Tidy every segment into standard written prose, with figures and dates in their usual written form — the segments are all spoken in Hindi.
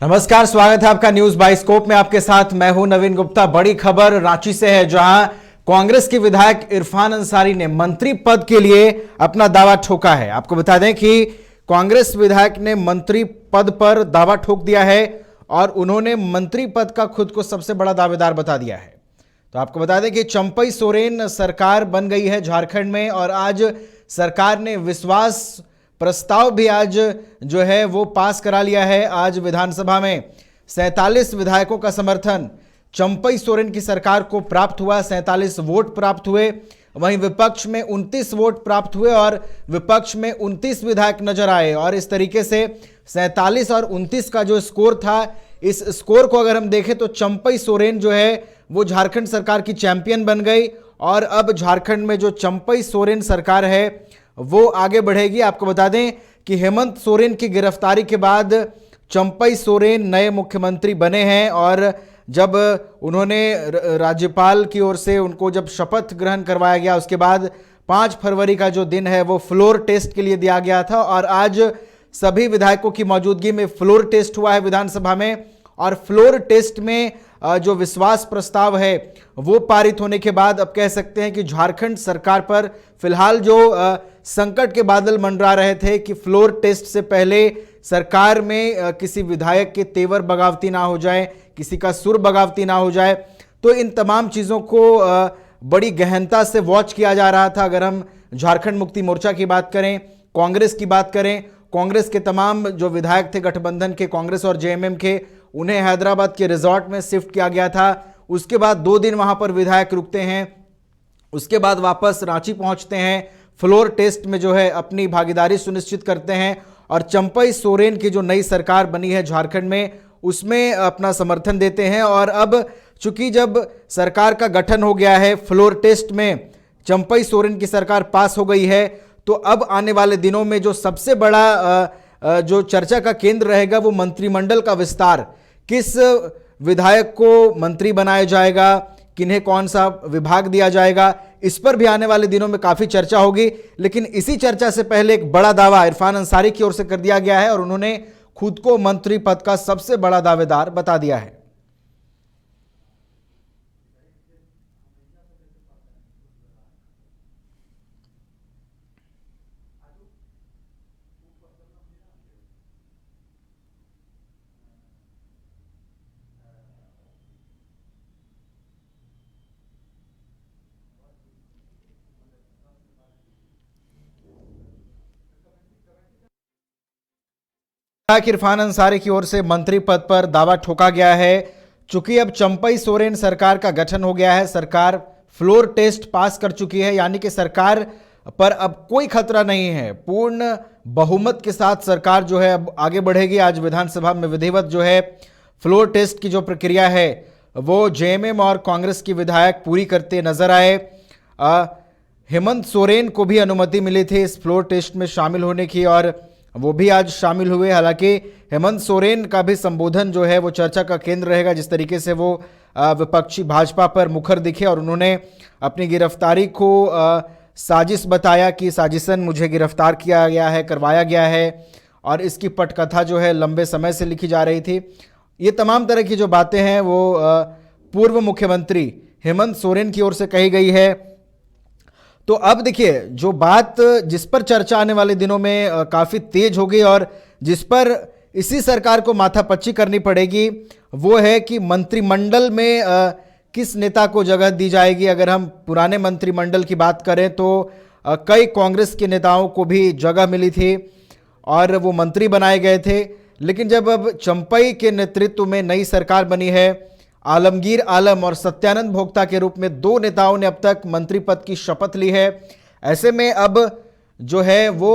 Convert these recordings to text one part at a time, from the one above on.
नमस्कार, स्वागत है आपका न्यूज बाइस्कोप में। आपके साथ मैं हूं नवीन गुप्ता। बड़ी खबर रांची से है, जहां कांग्रेस के विधायक इरफान अंसारी ने मंत्री पद के लिए अपना दावा ठोका है। आपको बता दें कि कांग्रेस विधायक ने मंत्री पद पर दावा ठोक दिया है और उन्होंने मंत्री पद का खुद को सबसे बड़ा दावेदार बता दिया है। तो आपको बता दें कि चंपई सोरेन सरकार बन गई है झारखंड में, और आज सरकार ने विश्वास प्रस्ताव भी आज जो है वो पास करा लिया है। आज विधानसभा में 47 विधायकों का समर्थन चंपई सोरेन की सरकार को प्राप्त हुआ। 47 वोट प्राप्त हुए। वहीं विपक्ष में 29 वोट प्राप्त हुए और विपक्ष में 29 विधायक नजर आए। और इस तरीके से 47 और 29 का जो स्कोर था, इस स्कोर को अगर हम देखें तो चंपई सोरेन जो है वो झारखंड सरकार की चैंपियन बन गई। और अब झारखंड में जो चंपई सोरेन सरकार है वो आगे बढ़ेगी। आपको बता दें कि हेमंत सोरेन की गिरफ्तारी के बाद चंपई सोरेन नए मुख्यमंत्री बने हैं, और जब उन्होंने राज्यपाल की ओर से उनको जब शपथ ग्रहण करवाया गया, उसके बाद 5 फरवरी का जो दिन है वो फ्लोर टेस्ट के लिए दिया गया था। और आज सभी विधायकों की मौजूदगी में फ्लोर टेस्ट हुआ है विधानसभा में। और फ्लोर टेस्ट में जो विश्वास प्रस्ताव है वो पारित होने के बाद अब कह सकते हैं कि झारखंड सरकार पर फिलहाल जो संकट के बादल मंडरा रहे थे कि फ्लोर टेस्ट से पहले सरकार में किसी विधायक के तेवर बगावती ना हो जाए, किसी का सुर बगावती ना हो जाए, तो इन तमाम चीज़ों को बड़ी गहनता से वॉच किया जा रहा था। अगर हम झारखंड मुक्ति मोर्चा की बात करें, कांग्रेस की बात करें, कांग्रेस के तमाम जो विधायक थे गठबंधन के, कांग्रेस और जेएमएम के, उन्हें हैदराबाद के रिजॉर्ट में शिफ्ट किया गया था। उसके बाद 2 दिन वहां पर विधायक रुकते हैं, उसके बाद वापस रांची पहुंचते हैं, फ्लोर टेस्ट में जो है अपनी भागीदारी सुनिश्चित करते हैं और चंपई सोरेन की जो नई सरकार बनी है झारखंड में उसमें अपना समर्थन देते हैं। और अब चूंकि जब सरकार का गठन हो गया है, फ्लोर टेस्ट में चंपई सोरेन की सरकार पास हो गई है, तो अब आने वाले दिनों में जो सबसे बड़ा जो चर्चा का केंद्र रहेगा वो मंत्रिमंडल का विस्तार। किस विधायक को मंत्री बनाया जाएगा, किन्हें कौन सा विभाग दिया जाएगा, इस पर भी आने वाले दिनों में काफी चर्चा होगी। लेकिन इसी चर्चा से पहले एक बड़ा दावा इरफान अंसारी की ओर से कर दिया गया है और उन्होंने खुद को मंत्री पद का सबसे बड़ा दावेदार बता दिया है। इरफान अंसारी की ओर से मंत्री पद पर दावा ठोका गया है। चूंकि अब चंपई सोरेन सरकार का गठन हो गया है, सरकार फ्लोर टेस्ट पास कर चुकी है, यानी कि सरकार पर अब कोई खतरा नहीं है। पूर्ण बहुमत के साथ सरकार जो है अब आगे बढ़ेगी। आज विधानसभा में विधिवत जो है फ्लोर टेस्ट की जो प्रक्रिया है वो जेएमएम और कांग्रेस की विधायक पूरी करते नजर आए। हेमंत सोरेन को भी अनुमति मिली थी इस फ्लोर टेस्ट में शामिल होने की और वो भी आज शामिल हुए। हालांकि हेमंत सोरेन का भी संबोधन जो है वो चर्चा का केंद्र रहेगा, जिस तरीके से वो विपक्षी भाजपा पर मुखर दिखे और उन्होंने अपनी गिरफ्तारी को साजिश बताया कि साजिशन मुझे गिरफ्तार किया गया है, करवाया गया है, और इसकी पटकथा जो है लंबे समय से लिखी जा रही थी। ये तमाम तरह की जो बातें हैं वो पूर्व मुख्यमंत्री हेमंत सोरेन की ओर से कही गई है। तो अब देखिए, जो बात जिस पर चर्चा आने वाले दिनों में काफ़ी तेज होगी और जिस पर इसी सरकार को माथापच्ची करनी पड़ेगी वो है कि मंत्रिमंडल में किस नेता को जगह दी जाएगी। अगर हम पुराने मंत्रिमंडल की बात करें तो कई कांग्रेस के नेताओं को भी जगह मिली थी और वो मंत्री बनाए गए थे। लेकिन जब अब चंपई के नेतृत्व में नई सरकार बनी है, आलमगीर आलम और सत्यानंद भोक्ता के रूप में 2 नेताओं ने अब तक मंत्री पद की शपथ ली है। ऐसे में अब जो है वो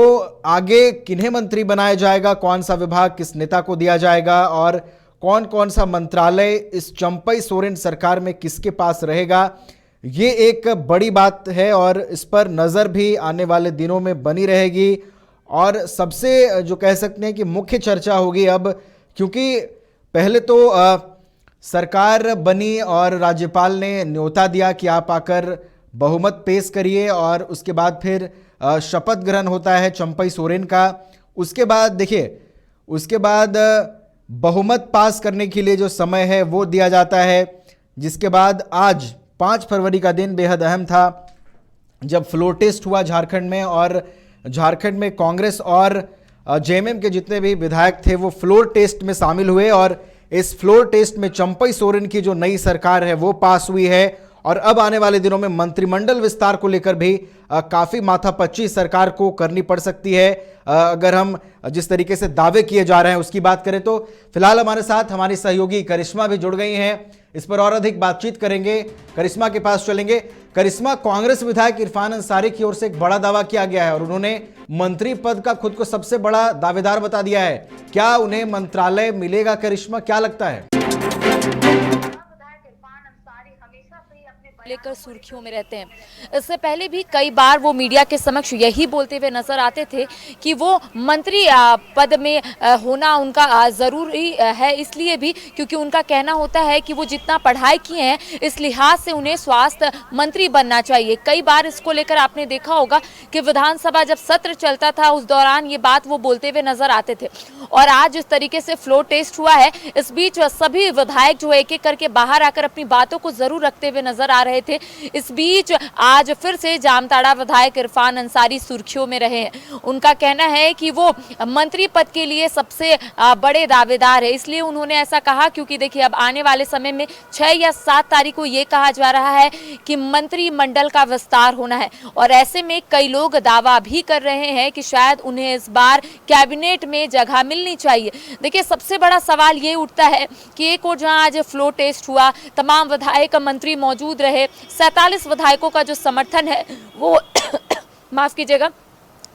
आगे किन्हें मंत्री बनाया जाएगा, कौन सा विभाग किस नेता को दिया जाएगा और कौन कौन सा मंत्रालय इस चंपई सोरेन सरकार में किसके पास रहेगा, ये एक बड़ी बात है और इस पर नज़र भी आने वाले दिनों में बनी रहेगी। और सबसे जो कह सकते हैं कि मुख्य चर्चा होगी अब, क्योंकि पहले तो सरकार बनी और राज्यपाल ने न्योता दिया कि आप आकर बहुमत पेश करिए और उसके बाद फिर शपथ ग्रहण होता है चंपई सोरेन का। उसके बाद देखिए, उसके बाद बहुमत पास करने के लिए जो समय है वो दिया जाता है, जिसके बाद आज 5 फरवरी का दिन बेहद अहम था जब फ्लोर टेस्ट हुआ झारखंड में, और झारखंड में कांग्रेस और जेएमएम के जितने भी विधायक थे वो फ्लोर टेस्ट में शामिल हुए, और इस फ्लोर टेस्ट में चंपई सोरेन की जो नई सरकार है वो पास हुई है। और अब आने वाले दिनों में मंत्रिमंडल विस्तार को लेकर भी काफी माथापच्ची सरकार को करनी पड़ सकती है, अगर हम जिस तरीके से दावे किए जा रहे हैं उसकी बात करें तो। फिलहाल हमारे साथ हमारी सहयोगी करिश्मा भी जुड़ गई हैं, इस पर और अधिक बातचीत करेंगे। करिश्मा के पास चलेंगे। करिश्मा, कांग्रेस विधायक इरफान अंसारी की ओर से एक बड़ा दावा किया गया है और उन्होंने मंत्री पद का खुद को सबसे बड़ा दावेदार बता दिया है। क्या उन्हें मंत्रालय मिलेगा? करिश्मा, क्या लगता है? लेकर सुर्खियों में रहते हैं। इससे पहले भी कई बार वो मीडिया के समक्ष यही बोलते हुए नजर आते थे कि वो मंत्री पद में होना उनका जरूरी है, इसलिए भी क्योंकि उनका कहना होता है कि वो जितना पढ़ाई किए हैं इस लिहाज से उन्हें स्वास्थ्य मंत्री बनना चाहिए। कई बार इसको लेकर आपने देखा होगा कि विधानसभा जब सत्र चलता था उस दौरान ये बात वो बोलते हुए नजर आते थे। और आज जिस तरीके से फ्लोर टेस्ट हुआ है, इस बीच सभी विधायक जो एक एक करके बाहर आकर अपनी बातों को जरूर रखते हुए नजर आ रहे थे। इस बीच आज फिर से जामताड़ा विधायक इरफान अंसारी सुर्खियों में रहे हैं। उनका कहना है कि वो मंत्री पद के लिए सबसे बड़े दावेदार है, इसलिए उन्होंने ऐसा कहा क्योंकि देखिए अब आने वाले समय में 6 या 7 तारीख को ये कहा जा रहा है कि मंत्रिमंडल का विस्तार होना है। और ऐसे में कई लोग दावा भी कर रहे हैं कि शायद उन्हें इस बार कैबिनेट में जगह मिलनी चाहिए। देखिए सबसे बड़ा सवाल ये उठता है कि एक और जहां आज फ्लोर टेस्ट हुआ, तमाम विधायक मंत्री मौजूद रहे, 47 विधायकों का जो समर्थन है वो माफ कीजिएगा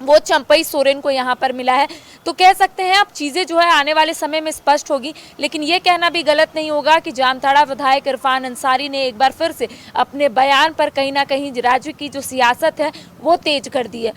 वो चंपई सोरेन को यहां पर मिला है। तो कह सकते हैं अब चीजें जो है आने वाले समय में स्पष्ट होगी, लेकिन ये कहना भी गलत नहीं होगा कि जामताड़ा विधायक इरफान अंसारी ने एक बार फिर से अपने बयान पर कहीं ना कहीं राज्य की जो सियासत है वो तेज कर दी है।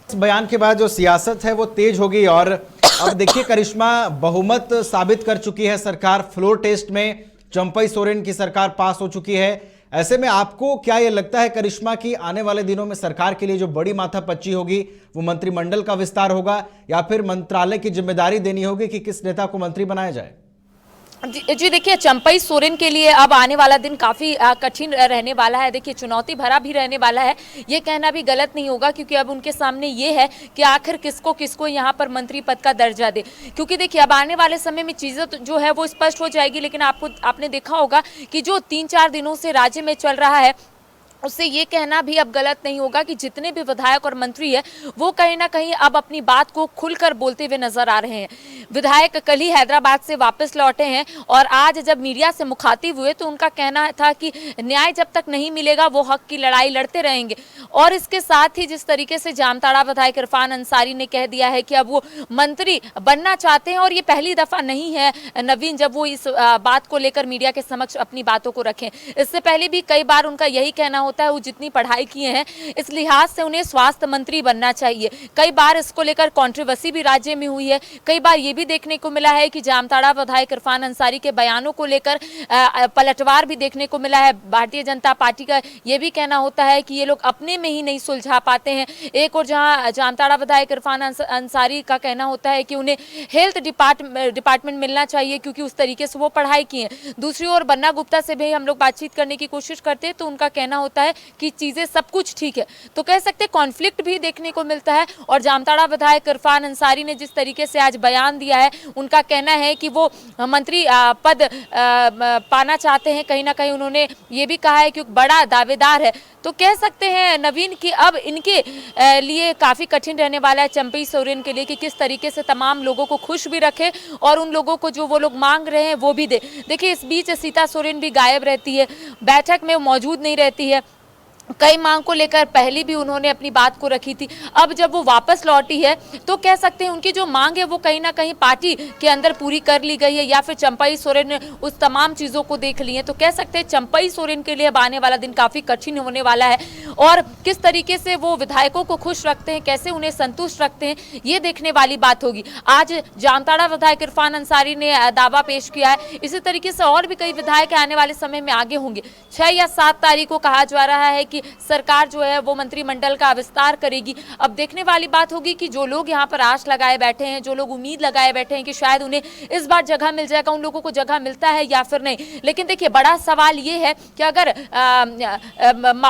इस बयान के बाद जो सियासत है वो तेज होगी। और अब देखिए करिश्मा, बहुमत साबित कर चुकी है सरकार, फ्लोर टेस्ट में चंपई सोरेन की सरकार पास हो चुकी है। ऐसे में आपको क्या यह लगता है करिश्मा कि आने वाले दिनों में सरकार के लिए जो बड़ी माथापच्ची होगी वो मंत्रिमंडल का विस्तार होगा, या फिर मंत्रालय की जिम्मेदारी देनी होगी कि किस नेता को मंत्री बनाया जाए? जी देखिए, चंपई सोरेन के लिए अब आने वाला दिन काफ़ी कठिन रहने वाला है। देखिए चुनौती भरा भी रहने वाला है, ये कहना भी गलत नहीं होगा, क्योंकि अब उनके सामने ये है कि आखिर किसको किसको यहाँ पर मंत्री पद का दर्जा दे। क्योंकि देखिए अब आने वाले समय में चीज़ें तो जो है वो स्पष्ट हो जाएगी, लेकिन आपने देखा होगा कि जो 3-4 दिनों से राज्य में चल रहा है उससे ये कहना भी अब गलत नहीं होगा कि जितने भी विधायक और मंत्री है वो कहीं ना कहीं अब अपनी बात को खुलकर बोलते हुए नजर आ रहे हैं। विधायक कल ही हैदराबाद से वापस लौटे हैं और आज जब मीडिया से मुखातिब हुए तो उनका कहना था कि न्याय जब तक नहीं मिलेगा वो हक की लड़ाई लड़ते रहेंगे। और इसके साथ ही जिस तरीके से जामताड़ा विधायक इरफान अंसारी ने कह दिया है कि अब वो मंत्री बनना चाहते हैं, और ये पहली दफा नहीं है नवीन जब वो इस बात को लेकर मीडिया के समक्ष अपनी बातों को रखें। इससे पहले भी कई बार उनका यही कहना होता है वो जितनी पढ़ाई किए हैं इस लिहाज से उन्हें स्वास्थ्य मंत्री बनना चाहिए। कई बार इसको लेकर कंट्रोवर्सी भी राज्य में हुई है। कई बार ये भी देखने को मिला है कि जामताड़ा विधायक इरफान अंसारी के बयानों को लेकर पलटवार भी देखने को मिला है। भारतीय जनता पार्टी का ये भी कहना होता है कि ये लोग अपने में ही नहीं सुलझा पाते हैं। एक और जहां जामताड़ा विधायक इरफान अंसारी का कहना होता है कि उन्हें हेल्थ डिपार्टमेंट मिलना चाहिए क्योंकि उस तरीके से वो पढ़ाई की है। दूसरी ओर बन्ना गुप्ता से भी हम लोग बातचीत करने की कोशिश करते हैं तो उनका कहना होता है कि चीजें सब कुछ ठीक है। तो कह सकते हैं कॉन्फ्लिक्ट भी देखने को मिलता है। और जामताड़ा विधायक इरफान अंसारी ने जिस तरीके से आज बयान दिया है, उनका कहना है कि वो मंत्री पद पाना चाहते हैं। कहीं ना कहीं उन्होंने ये भी कहा है कि बड़ा दावेदार है। तो कह सकते हैं नवीन कि अब इनके लिए काफी कठिन रहने वाला है चंपई सोरेन के लिए कि किस तरीके से तमाम लोगों को खुश भी रखे और उन लोगों को जो वो लोग मांग रहे हैं वो भी दे। देखिए इस बीच सीता सोरेन भी गायब रहती है, बैठक में मौजूद नहीं रहती है। कई मांग को लेकर पहले भी उन्होंने अपनी बात को रखी थी। अब जब वो वापस लौटी है तो कह सकते हैं उनकी जो मांग है वो कहीं ना कहीं पार्टी के अंदर पूरी कर ली गई है या फिर चंपई सोरेन ने उस तमाम चीज़ों को देख ली है। तो कह सकते हैं चंपई सोरेन के लिए अब आने वाला दिन काफ़ी कठिन होने वाला है और किस तरीके से वो विधायकों को खुश रखते हैं, कैसे उन्हें संतुष्ट रखते हैं, ये देखने वाली बात होगी। आज जामताड़ा विधायक इरफान अंसारी ने दावा पेश किया है। इसी तरीके से और भी कई विधायक आने वाले समय में आगे होंगे। 6 या 7 तारीख को कहा जा रहा है कि सरकार जो है वो मंत्रिमंडल का विस्तार करेगी। अब देखने वाली बात होगी कि जो लोग यहाँ पर आश लगाए बैठे हैं, जो लोग उम्मीद लगाए बैठे हैं कि शायद उन्हें इस बार जगह मिल जाएगा, उन लोगों को जगह मिलता है या फिर नहीं। लेकिन देखिए बड़ा सवाल ये है कि अगर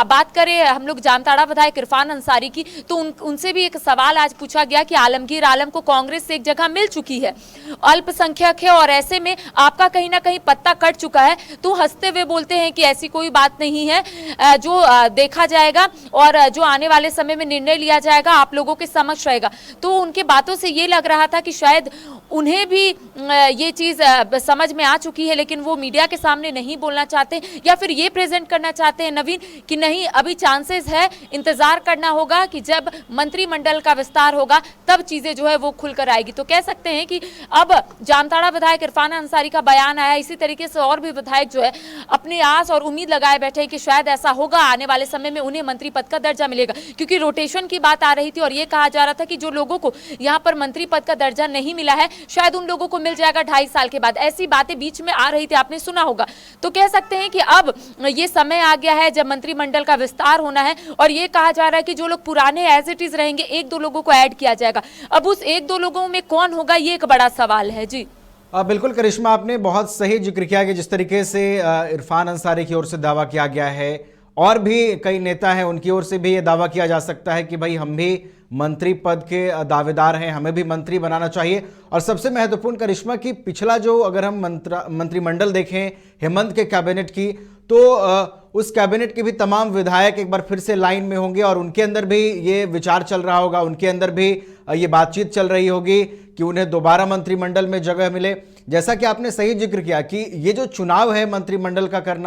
बात करें हम लोग जामताड़ा विधायक इरफान अंसारी की, तो उनसे भी एक सवाल आज पूछा गया कि आलमगीर आलम को कांग्रेस से एक जगह मिल चुकी है, अल्पसंख्यक है और ऐसे में आपका कहीं ना कहीं पत्ता कट चुका है। तो हंसते हुए बोलते हैं कि ऐसी कोई बात नहीं है, जो देखा जाएगा और जो आने वाले समय में निर्णय लिया जाएगा आप लोगों के समक्ष रहेगा। तो उनकी बातों से ये लग रहा था कि शायद उन्हें भी ये चीज समझ में आ चुकी है, लेकिन वो मीडिया के सामने नहीं बोलना चाहते या फिर ये प्रेजेंट करना चाहते हैं नवीन कि नहीं, अभी चांसेस है, इंतजार करना होगा कि जब मंत्रिमंडल का विस्तार होगा तब चीजें जो है वो खुलकर आएगी। तो कह सकते हैं कि अब जामताड़ा विधायक इरफान अंसारी का बयान आया, इसी तरीके से और भी विधायक जो है अपनी आस और उम्मीद लगाए बैठे हैं कि शायद ऐसा होगा, आने वाले समय में उन्हें मंत्री पद का दर्जा मिलेगा। क्योंकि रोटेशन की बात आ रही थी और ये कहा जा रहा था कि जो लोगों को यहाँ पर मंत्री पद का दर्जा नहीं मिला है शायद उन लोगों को मिल जाएगा 2.5 साल के बाद। ऐसी बातें बीच में आ रही थी, आपने सुना होगा। तो कह सकते हैं कि अब ये समय आ गया है जब मंत्रिमंडल का विस्तार होना है और ये कहा जा रहा है कि जो लोग पुराने एज इट इज रहेंगे, 1-2 लोगों को ऐड किया जाएगा। अब उस 1-2 लोगों में कौन होगा, ये एक बड़ा सवाल है। जी बिल्कुल करिश्मा, आपने बहुत सही जिक्र किया कि जिस तरीके से इरफान अंसारी की ओर से दावा किया गया है और भी कई नेता हैं उनकी ओर से भी ये दावा किया जा सकता है कि भाई हम भी मंत्री पद के दावेदार हैं, हमें भी मंत्री बनाना चाहिए। और सबसे महत्वपूर्ण करिश्मा कि पिछला जो अगर हम मंत्रिमंडल देखें हेमंत के कैबिनेट की, तो उस कैबिनेट के भी तमाम विधायक एक बार फिर से लाइन में होंगे और उनके अंदर भी ये विचार चल रहा होगा, उनके अंदर भी ये बातचीत चल रही होगी कि उन्हें दोबारा मंत्रिमंडल में जगह मिले। जैसा कि आपने सही जिक्र किया कि ये जो चुनाव है मंत्रिमंडल का करना